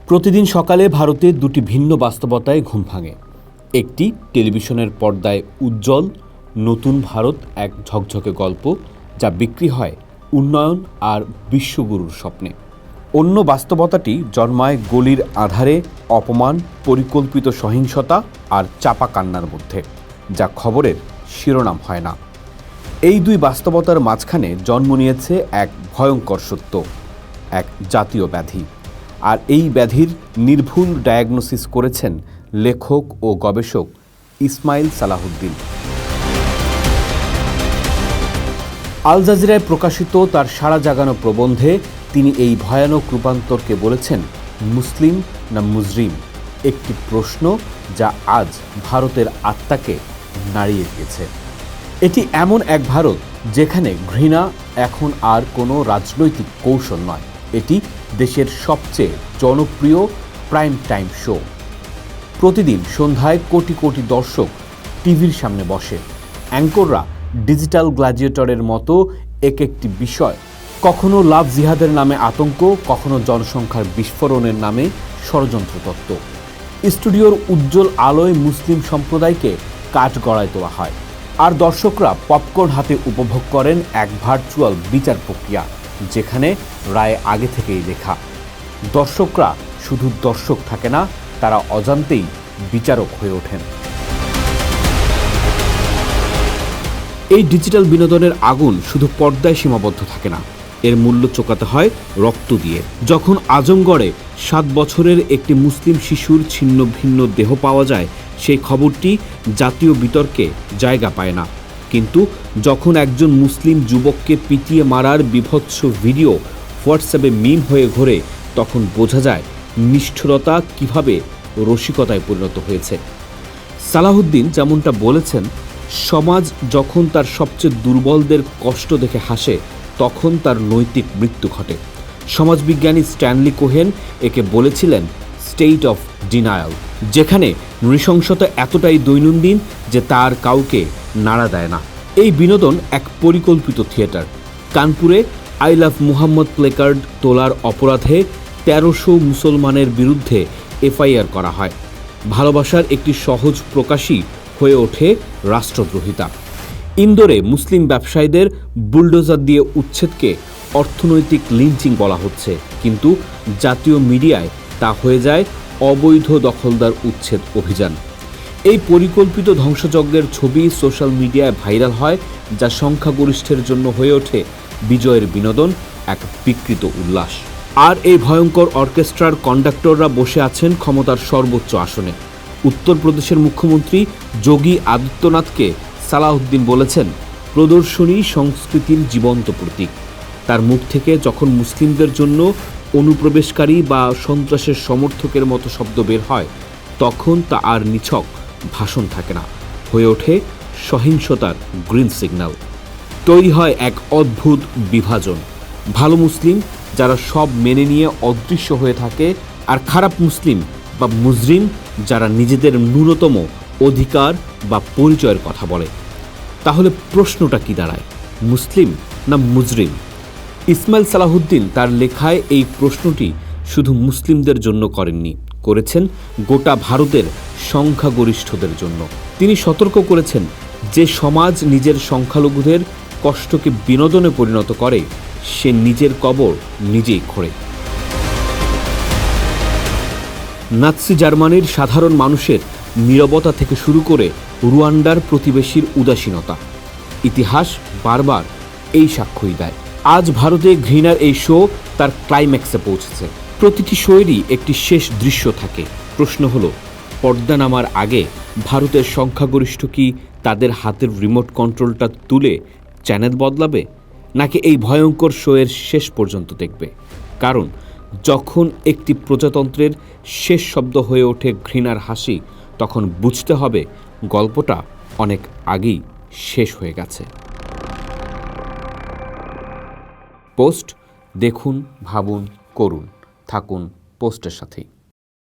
প্রতিদিন সকালে ভারতে দুটি ভিন্ন বাস্তবতায় ঘুম ভাঙে। একটি টেলিভিশনের পর্দায় উজ্জ্বল নতুন ভারত, এক ঝকঝকে গল্প যা বিক্রি হয় উন্নয়ন আর বিশ্বগুরুর স্বপ্নে। অন্য বাস্তবতাটি জন্মায় গলির আধারে, অপমান, পরিকল্পিত সহিংসতা আর চাপা কান্নার মধ্যে, যা খবরের শিরোনাম হয় না। এই দুই বাস্তবতার মাঝখানে জন্ম নিয়েছে এক ভয়ঙ্কর সত্য, এক জাতীয় ব্যাধি। আর এই ব্যাধির নির্ভুল ডায়াগনোসিস করেছেন লেখক ও গবেষক ইসমাইল সালাহুদ্দিন। আল জাজিরায় প্রকাশিত তার সাড়া জাগানো প্রবন্ধে তিনি এই ভয়ানক রূপান্তরকে বলেছেন মুসলিম না মুজরিম, একটি প্রশ্ন যা আজ ভারতের আত্মাকে নাড়িয়ে দিয়েছে। এটি এমন এক ভারত যেখানে ঘৃণা এখন আর কোনো রাজনৈতিক কৌশল নয়, এটি দেশের সবচেয়ে জনপ্রিয় প্রাইম টাইম শো। প্রতিদিন সন্ধ্যায় কোটি কোটি দর্শক টিভির সামনে বসে। অ্যাঙ্কররা ডিজিটাল গ্ল্যাডিয়েটরের মতো এক একটি বিষয়, কখনো লাভ জিহাদের নামে আতঙ্ক, কখনো জনসংখ্যার বিস্ফোরণের নামে ষড়যন্ত্র তত্ত্ব। স্টুডিওর উজ্জ্বল আলোয় মুসলিম সম্প্রদায়কে কাঠগড়ায় তোলা হয়, আর দর্শকরা পপকর্ন হাতে উপভোগ করেন এক ভার্চুয়াল বিচার প্রক্রিয়া যেখানে রায় আগে থেকেই লেখা। দর্শকরা শুধু দর্শক থাকে না, তারা অজান্তেই বিচারক হয়ে ওঠেন। এই ডিজিটাল বিনোদনের আগুন শুধু পর্দায় সীমাবদ্ধ থাকে না, এর মূল্য চোকাতে হয় রক্ত দিয়ে। যখন আজমগড়ে 7 বছরের একটি মুসলিম শিশুর ছিন্ন ভিন্ন দেহ পাওয়া যায়, সেই খবরটি জাতীয় বিতর্কে জায়গা পায় না। কিন্তু যখন একজন মুসলিম যুবককে পিটিয়ে মারার বীভৎস ভিডিও হোয়াটসঅ্যাপে মিম হয়ে ঘোরে, তখন বোঝা যায় নিষ্ঠুরতা কিভাবে রসিকতায় পরিণত হয়েছে। সালাহুদ্দিন যেমনটা বলেছেন, সমাজ যখন তার সবচেয়ে দুর্বলদের কষ্ট দেখে হাসে, তখন তার নৈতিক মৃত্যু ঘটে। সমাজবিজ্ঞানী স্ট্যানলি কোহেন একে বলেছিলেন স্টেট অফ ডিনায়াল, যেখানে নৃশংসতা এতটাই দৈনন্দিন যে তার কাউকে নাড়া দেয় না। এই বিনোদন এক পরিকল্পিত থিয়েটার। কানপুরে আই লাভ মুহাম্মদ প্লেকার্ড তোলার অপরাধে 1300 মুসলমানের বিরুদ্ধে এফআইআর করা হয়। ভালোবাসার একটি সহজ প্রকাশই হয়ে ওঠে রাষ্ট্রদ্রোহিতা। ইন্দোরে মুসলিম ব্যবসায়ীদের বুলডোজার দিয়ে উচ্ছেদকে অর্থনৈতিক লিঞ্চিং বলা হচ্ছে, কিন্তু জাতীয় মিডিয়ায় তা হয়ে যায় অবৈধ দখলদার উচ্ছেদ অভিযান। এই পরিকল্পিত ধ্বংসযজ্ঞের ছবি সোশ্যাল মিডিয়ায় ভাইরাল হয়, যা সংখ্যাগরিষ্ঠের জন্য হয়ে ওঠে বিজয়ের বিনোদন, এক বিকৃত উল্লাস। আর এই ভয়ঙ্কর অর্কেস্ট্রার কন্ডাক্টররা বসে আছেন ক্ষমতার সর্বোচ্চ আসনে। উত্তরপ্রদেশের মুখ্যমন্ত্রী যোগী আদিত্যনাথকে সালাহুদ্দিন বলেছেন প্রদর্শনী সংস্কৃতির জীবন্ত প্রতীক। তার মুখ থেকে যখন মুসলিমদের জন্য অনুপ্রবেশকারী বা সন্ত্রাসের সমর্থকের মতো শব্দ বের হয়, তখন তা আর নিছক ভাষণ থাকে না, হয়ে ওঠে সহিংসতার গ্রিন সিগন্যাল। তৈরি হয় এক অদ্ভুত বিভাজন, ভালো মুসলিম যারা সব মেনে নিয়ে অদৃশ্য হয়ে থাকে, আর খারাপ মুসলিম বা মুজরিম যারা নিজেদের ন্যূনতম অধিকার বা পরিচয়ের কথা বলে। তাহলে প্রশ্নটা কি দাঁড়ায়, মুসলিম না মুজরিম? ইসমাইল সালাহুদ্দিন তার লেখায় এই প্রশ্নটি শুধু মুসলিমদের জন্য করেননি, করেছেন গোটা ভারতের সংখ্যাগরিষ্ঠদের জন্য। তিনি সতর্ক করেছেন, যে সমাজ নিজের সংখ্যালঘুদের কষ্টকে বিনোদনে পরিণত করে, সে নিজের কবর নিজেই খোঁড়ে। নাৎসি জার্মানির সাধারণ মানুষের নীরবতা থেকে শুরু করে রুয়ান্ডার প্রতিবেশীর উদাসীনতা, ইতিহাস বারবার এই সাক্ষ্যই দেয়। আজ ভারতে ঘৃণার এই শো তার ক্লাইম্যাক্সে পৌঁছেছে। প্রতিটি শোয়েরই একটি শেষ দৃশ্য থাকে। প্রশ্ন হলো, পর্দা নামার আগে ভারতের সংখ্যাগরিষ্ঠ কি তাদের হাতের রিমোট কন্ট্রোলটা তুলে চ্যানেল বদলাবে, নাকি এই ভয়ঙ্কর শোয়ের শেষ পর্যন্ত দেখবে? কারণ যখন একটি প্রজাতন্ত্রের শেষ শব্দ হয়ে ওঠে ঘৃণার হাসি, তখন বুঝতে হবে গল্পটা অনেক আগেই শেষ হয়ে গেছে। পোস্ট দেখুন, ভাবুন, করুন, থাকুন পোস্টের সাথেই।